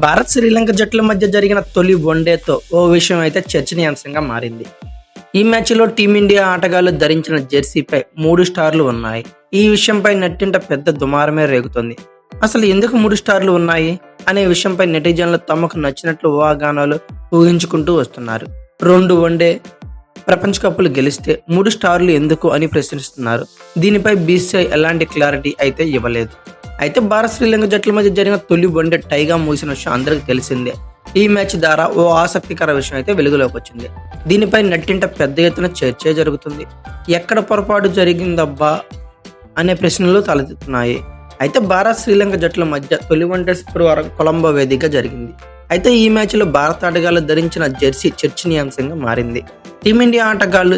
భారత్ శ్రీలంక జట్ల మధ్య జరిగిన తొలి వన్డేతో ఓ విషయం అయితే చర్చనీయాంశంగా మారింది. ఈ మ్యాచ్లో టీమిండియా ఆటగాళ్లు ధరించిన జెర్సీపై 3 స్టార్లు ఉన్నాయి. ఈ విషయంపై నెట్టింట పెద్ద దుమారమే రేగుతోంది. అసలు ఎందుకు 3 స్టార్లు ఉన్నాయి అనే విషయంపై నెటిజన్లు తమకు నచ్చినట్లు ఊహాగానాలు ఊహించుకుంటూ వస్తున్నారు. 2 వన్డే ప్రపంచ కప్పులు గెలిస్తే 3 స్టార్లు ఎందుకు అని ప్రశ్నిస్తున్నారు. దీనిపై బీసీసీఐ ఎలాంటి క్లారిటీ అయితే ఇవ్వలేదు. అయితే భారత్ శ్రీలంక జట్ల మధ్య జరిగిన తొలి వన్డే టైగా ముగిసిన విషయం అందరికీ తెలిసిందే. ఈ మ్యాచ్ ద్వారా ఓ ఆసక్తికర విషయం అయితే వెలుగులోకి వచ్చింది. దీనిపై నెట్టింట పెద్ద ఎత్తున చర్చ జరుగుతుంది. ఎక్కడ పొరపాటు జరిగిందబ్బా అనే ప్రశ్నలు తలెత్తుతున్నాయి. అయితే భారత్ శ్రీలంక జట్ల మధ్య తొలి వన్డే శుక్రవారం కొలంబో వేదికగా జరిగింది. అయితే ఈ మ్యాచ్లో భారత ఆటగాళ్లు ధరించిన జెర్సీ చర్చనీయాంశంగా మారింది. టీమిండియా ఆటగాళ్లు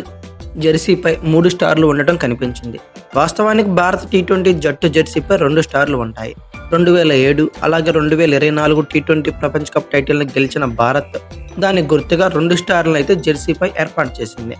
జెర్సీపై 3 స్టార్లు ఉండటం కనిపించింది. వాస్తవానికి భారత టీ20 జట్టు జెర్సీపై 2 స్టార్లు ఉంటాయి. 2007 అలాగే 2024 టీ20 ప్రపంచ కప్ టైటిల్ని గెలిచిన భారత్ దాని గుర్తుగా 2 స్టార్లను అయితే జెర్సీపై ఏర్పాటు చేసింది.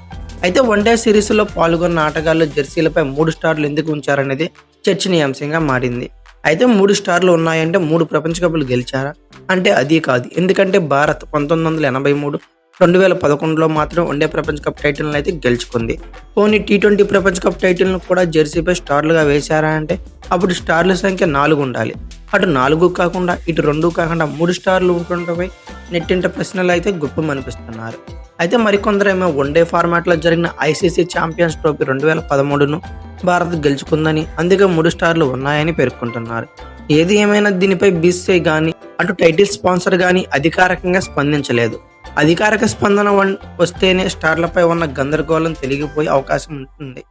అయితే వన్డే సిరీస్లో పాల్గొన్న ఆటగాళ్లు జెర్సీలపై 3 స్టార్లు ఎందుకు ఉంచారనేది చర్చనీయాంశంగా మారింది. అయితే 3 స్టార్లు ఉన్నాయంటే 3 ప్రపంచ కప్పులు గెలిచారా అంటే అది కాదు. ఎందుకంటే భారత్ 1983, 2011లో మాత్రం వన్డే ప్రపంచ కప్ టైటిల్ని అయితే గెలుచుకుంది. పోనీ టీ20 ప్రపంచ కప్ టైటిల్ను కూడా జెర్సీపై స్టార్లుగా వేశారా అంటే అప్పుడు స్టార్ల సంఖ్య 4 ఉండాలి. అటు 4 కాకుండా ఇటు 2 కాకుండా 3 స్టార్లు ఉంటుండపై నెట్టింట ప్రశ్నలు అయితే గుప్పమనిపిస్తున్నారు. అయితే మరికొందరేమో వన్డే ఫార్మాట్లో జరిగిన ఐసీసీ ఛాంపియన్స్ ట్రోఫీ 2013ను భారత్ గెలుచుకుందని అందుకే 3 స్టార్లు ఉన్నాయని పేర్కొంటున్నారు. ఏది ఏమైనా దీనిపై బీసీసీఐ కానీ అటు టైటిల్ స్పాన్సర్ కానీ అధికారికంగా స్పందించలేదు. అధికారిక స్పందన వస్తేనే స్టార్లపై ఉన్న గందరగోళం తొలగిపోయే అవకాశం ఉంటుంది.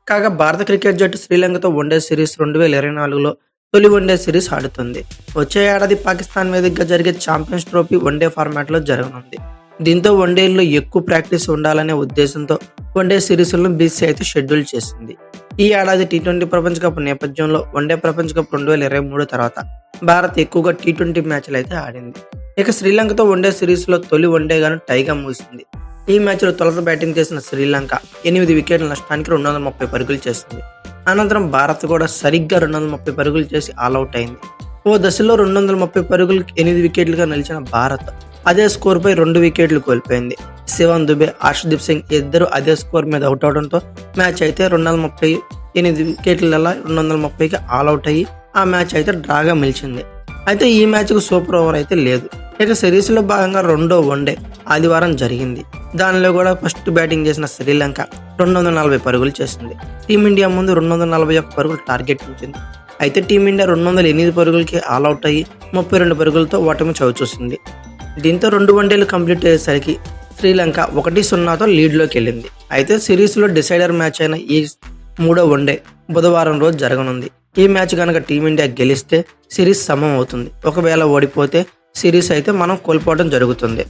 కాగా భారత క్రికెట్ జట్టు శ్రీలంకతో వన్డే సిరీస్ 2024లో తొలి వన్డే సిరీస్ ఆడుతుంది. వచ్చే ఏడాది పాకిస్తాన్ వేదికగా జరిగే ఛాంపియన్స్ ట్రోఫీ వన్డే ఫార్మాట్లో జరగనుంది. దీంతో వన్డేల్లో ఎక్కువ ప్రాక్టీస్ ఉండాలనే ఉద్దేశంతో వన్డే సిరీస్లను బీసీసీఐ అయితే షెడ్యూల్ చేసింది. ఈ ఏడాది టీ20 ప్రపంచ కప్ నేపథ్యంలో వన్డే ప్రపంచ కప్ 2023 తర్వాత భారత్ ఎక్కువగా టీ20 మ్యాచ్లు అయితే ఆడింది. ఇక శ్రీలంకతో వన్డే సిరీస్లో తొలి వన్డేగాను టైగా ముగిసింది. ఈ మ్యాచ్లో తొలుత బ్యాటింగ్ చేసిన శ్రీలంక 8 వికెట్ల నష్టానికి 230 పరుగులు చేసింది. అనంతరం భారత్ కూడా సరిగ్గా 230 పరుగులు చేసి ఆల్అవుట్ అయింది. ఓ దశలో 230 పరుగులు 8 వికెట్లుగా నిలిచిన భారత్ అదే స్కోర్పై 2 వికెట్లు కోల్పోయింది. శివన్ దుబే, హర్షదీప్ సింగ్ ఇద్దరు అదే స్కోర్ మీద అవుట్ అవడంతో మ్యాచ్ అయితే 238 వికెట్ల 230కి ఆల్అవుట్ అయ్యి ఆ మ్యాచ్ అయితే డ్రాగా నిలిచింది. అయితే ఈ మ్యాచ్కు సూపర్ ఓవర్ అయితే లేదు. ఇక సిరీస్లో భాగంగా 2వ వన్డే ఆదివారం జరిగింది. దానిలో కూడా ఫస్ట్ బ్యాటింగ్ చేసిన శ్రీలంక 240 పరుగులు చేసింది. టీమిండియా ముందు 241 పరుగులు టార్గెట్ ఉంచింది. అయితే టీమిండియా 208 పరుగులకి ఆల్అవుట్ అయ్యి 32 పరుగులతో ఓటమి చవిచూసింది. దీంతో 2 వన్డేలు కంప్లీట్ అయ్యేసరికి శ్రీలంక 1-0తో లీడ్లోకి వెళ్ళింది. అయితే సిరీస్లో డిసైడర్ మ్యాచ్ అయిన ఈ 3వ వన్డే బుధవారం రోజు జరగనుంది. ఈ మ్యాచ్ కనుక టీమిండియా గెలిస్తే సిరీస్ సమం అవుతుంది. ఒకవేళ ఓడిపోతే సిరీస్ అయితే మనం కోల్పోవడం జరుగుతుంది.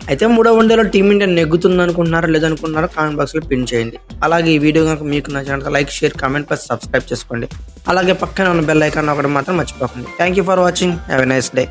అయితే 3వ వన్డేలో టీమిండియా నెగ్గుతుంది అనుకుంటున్నారో లేదనుకుంటున్నారో కామెంట్ బాక్స్లో పిన్ చేయండి. అలాగే ఈ వీడియో కనుక మీకు నచ్చినట్లయితే like, share, comment plus subscribe చేసుకోండి. అలాగే పక్కన ఉన్న బెల్ ఐకాన్ ఒకటి మాత్రం మర్చిపోకండి. Thank you for watching. Have a nice day.